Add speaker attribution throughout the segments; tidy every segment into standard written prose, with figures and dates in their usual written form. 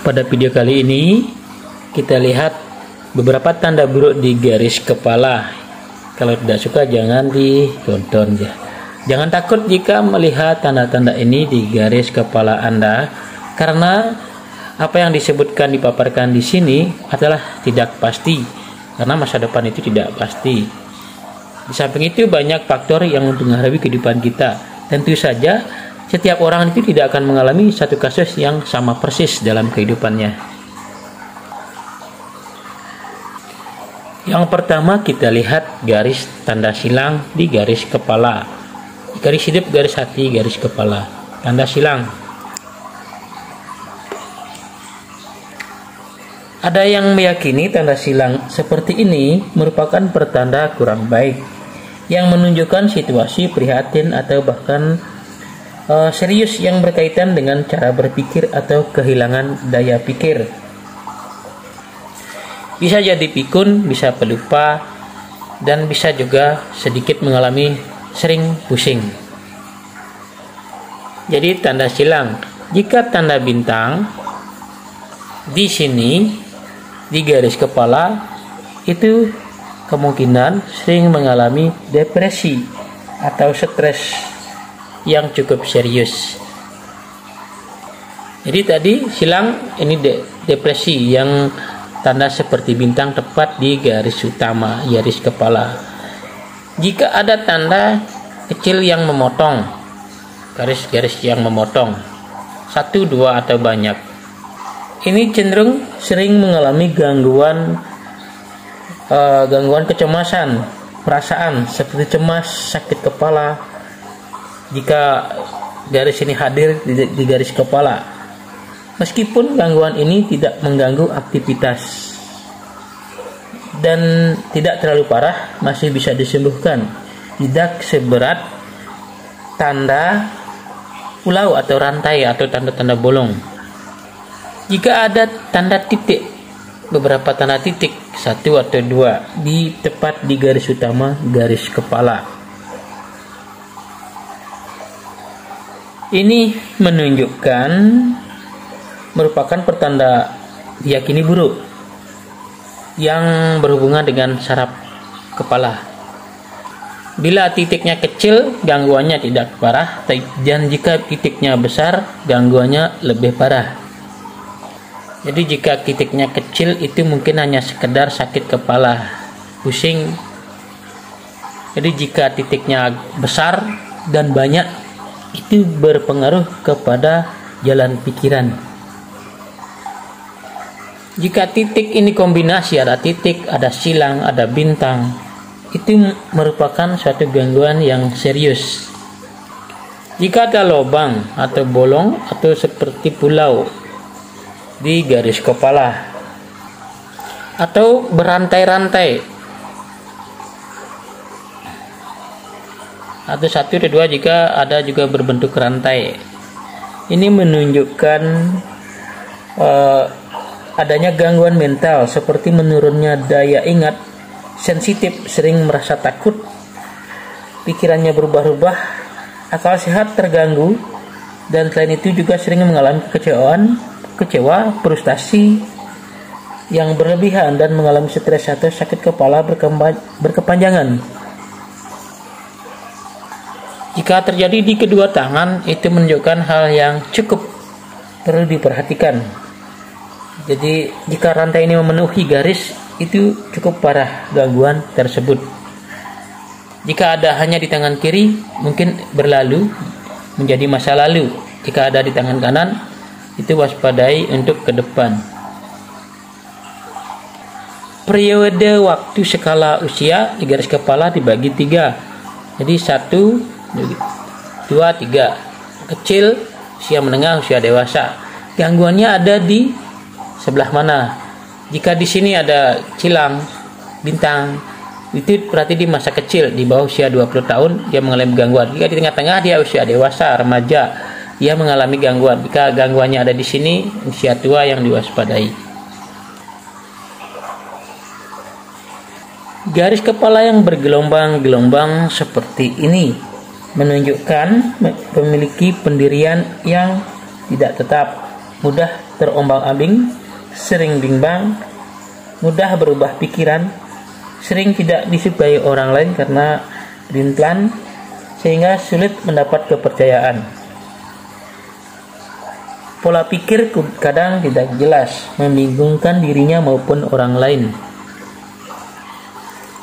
Speaker 1: Pada video kali ini kita lihat beberapa tanda buruk di garis kepala. Kalau tidak suka jangan ditonton ya. Jangan takut jika melihat tanda-tanda ini di garis kepala Anda, karena apa yang disebutkan dipaparkan di sini adalah tidak pasti, karena masa depan itu tidak pasti. Di samping itu banyak faktor yang mempengaruhi kehidupan kita. Tentu saja setiap orang itu tidak akan mengalami satu kasus yang sama persis dalam kehidupannya. Yang pertama kita lihat garis tanda silang di garis kepala. Garis hidup, garis hati, garis kepala. Tanda silang. Ada yang meyakini tanda silang seperti ini merupakan pertanda kurang baik, yang menunjukkan situasi prihatin atau bahkan serius yang berkaitan dengan cara berpikir atau kehilangan daya pikir. Bisa jadi pikun, bisa pelupa, dan bisa juga sedikit mengalami sering pusing. Jadi tanda silang. Jika tanda bintang di sini di garis kepala, itu kemungkinan sering mengalami depresi atau stres yang cukup serius. Jadi tadi silang ini depresi yang tanda seperti bintang tepat di garis utama garis kepala. Jika ada tanda kecil yang memotong, garis-garis yang memotong, 1, 2 atau banyak, ini cenderung sering mengalami gangguan kecemasan, perasaan seperti cemas, sakit kepala. Jika garis ini hadir di garis kepala, meskipun gangguan ini tidak mengganggu aktivitas dan tidak terlalu parah, masih bisa disembuhkan. Tidak seberat tanda pulau atau rantai atau tanda-tanda bolong. Jika ada tanda titik, beberapa tanda titik, 1 atau 2 di tepat di garis utama garis kepala, ini menunjukkan merupakan pertanda diyakini buruk yang berhubungan dengan saraf kepala. Bila titiknya kecil, gangguannya tidak parah, dan jika titiknya besar, gangguannya lebih parah. Jadi jika titiknya kecil itu mungkin hanya sekedar sakit kepala, pusing. Jadi jika titiknya besar dan banyak, itu berpengaruh kepada jalan pikiran. Jika titik ini kombinasi, ada titik, ada silang, ada bintang, itu merupakan suatu gangguan yang serius. Jika ada lubang atau bolong atau seperti pulau di garis kepala atau berantai-rantai, atau 1 atau 2 jika ada juga berbentuk rantai, ini menunjukkan adanya gangguan mental seperti menurunnya daya ingat, sensitif, sering merasa takut, pikirannya berubah-ubah, akal sehat terganggu, dan selain itu juga sering mengalami kecewa, frustasi yang berlebihan, dan mengalami stres atau sakit kepala berkepanjangan. Jika terjadi di kedua tangan, itu menunjukkan hal yang cukup perlu diperhatikan. Jadi jika rantai ini memenuhi garis, itu cukup parah gangguan tersebut. Jika ada hanya di tangan kiri, mungkin berlalu menjadi masa lalu. Jika ada di tangan kanan, itu waspadai untuk ke depan. Periode waktu skala usia di garis kepala dibagi 3. Jadi 1, 2, 3. Kecil, usia menengah, usia dewasa. Gangguannya ada di sebelah mana? Jika di sini ada silang, bintang, itu berarti di masa kecil, di bawah usia 20 tahun dia mengalami gangguan. Jika di tengah-tengah dia usia dewasa, remaja, dia mengalami gangguan. Jika gangguannya ada di sini, usia tua yang diwaspadai. Garis kepala yang bergelombang-gelombang seperti ini menunjukkan memiliki pendirian yang tidak tetap, mudah terombang-ambing, sering bimbang, mudah berubah pikiran, sering tidak disukai orang lain karena pelin-pelan, sehingga sulit mendapat kepercayaan. Pola pikir kadang tidak jelas, membingungkan dirinya maupun orang lain.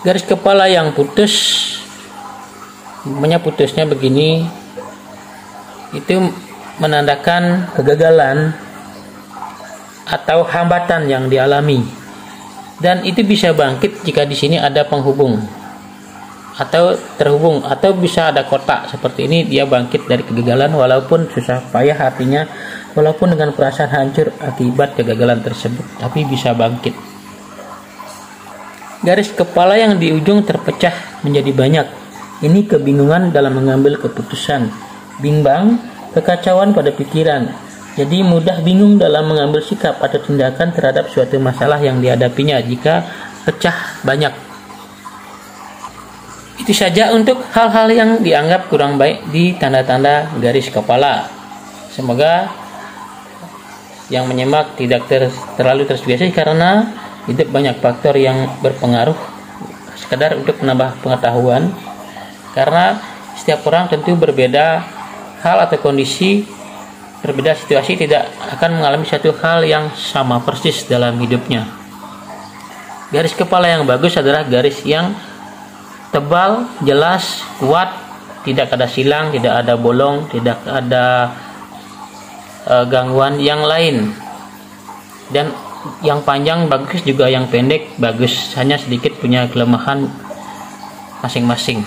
Speaker 1: Garis kepala yang putus, namanya putusnya begini, itu menandakan kegagalan atau hambatan yang dialami, dan itu bisa bangkit jika di sini ada penghubung atau terhubung, atau bisa ada kotak seperti ini. Dia bangkit dari kegagalan walaupun susah payah, artinya walaupun dengan perasaan hancur akibat kegagalan tersebut, tapi bisa bangkit. Garis kepala yang di ujung terpecah menjadi banyak, ini kebingungan dalam mengambil keputusan, bimbang, kekacauan pada pikiran, jadi mudah bingung dalam mengambil sikap atau tindakan terhadap suatu masalah yang dihadapinya jika pecah banyak. Itu saja untuk hal-hal yang dianggap kurang baik di tanda-tanda garis kepala. Semoga yang menyimak tidak terlalu terbiasa, karena hidup banyak faktor yang berpengaruh, sekedar untuk menambah pengetahuan, karena setiap orang tentu berbeda hal atau kondisi, berbeda situasi, tidak akan mengalami satu hal yang sama persis dalam hidupnya. Garis kepala yang bagus adalah garis yang tebal, jelas, kuat, tidak ada silang, tidak ada bolong, tidak ada gangguan yang lain. Dan yang panjang bagus, juga yang pendek bagus, hanya sedikit punya kelemahan masing-masing.